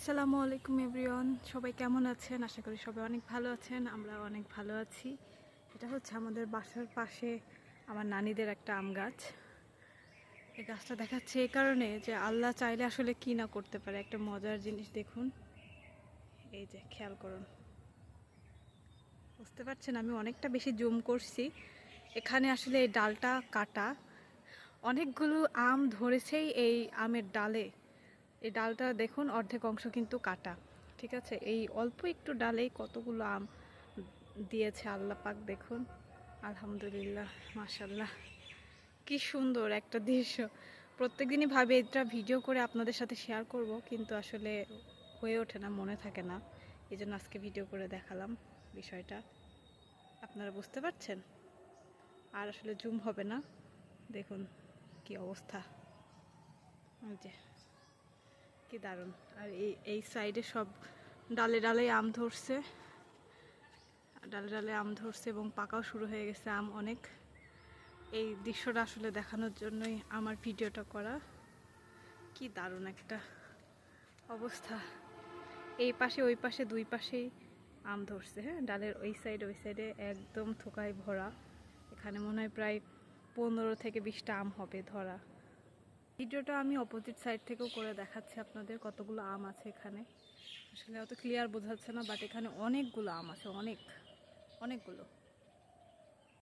আসসালামু আলাইকুম এভরিওয়ান, সবাই কেমন আছেন? আশা করি সবাই অনেক ভালো আছেন। আমরা অনেক ভালো আছি। এটা হচ্ছে আমাদের বাসার পাশে আমার নানিদের একটা আম গাছ। এই গাছটা দেখাচ্ছে এই কারণে যে আল্লাহ চাইলে আসলে কি না করতে পারে। একটা মজার জিনিস দেখুন, এই যে খেয়াল করুন, বুঝতে পারছেন? আমি অনেকটা বেশি জুম করছি। এখানে আসলে এই ডালটা কাটা, অনেকগুলো আম ধরেছেই এই আমের ডালে। এই ডালটা দেখুন, অর্ধেক অংশ কিন্তু কাটা। ঠিক আছে, এই অল্প একটু ডালেই কতগুলো আম দিয়েছে আল্লাহ পাক। দেখুন, আলহামদুলিল্লাহ, মাশাল্লাহ, কি সুন্দর একটা দৃশ্য। প্রত্যেকদিনই ভাবে এটা ভিডিও করে আপনাদের সাথে শেয়ার করব, কিন্তু আসলে হয়ে ওঠে না, মনে থাকে না। এই জন্য আজকে ভিডিও করে দেখালাম বিষয়টা। আপনারা বুঝতে পারছেন? আর আসলে জুম হবে না। দেখুন কি অবস্থা, এই যে কি দারুণ। আর এই সাইডে সব ডালে ডালে আম ধরছে, ডালে ডালে আম ধরছে এবং পাকাও শুরু হয়ে গেছে আম অনেক। এই দৃশ্যটা আসলে দেখানোর জন্যই আমার ভিডিওটা করা। কি দারুণ একটা অবস্থা। এই পাশে ওই পাশে দুই পাশেই আম ধরছে। হ্যাঁ, ডালের ওই সাইডে একদম থোকায় ভরা। এখানে মনে হয় প্রায় 15 থেকে 20টা আম হবে ধরা। ভিডিওটা আমি অপোজিট সাইড থেকেও করে দেখাচ্ছি আপনাদের কতগুলো আম আছে এখানে। আসলে অত ক্লিয়ার বোঝাচ্ছে না, বাট এখানে অনেকগুলো আম আছে, অনেকগুলো।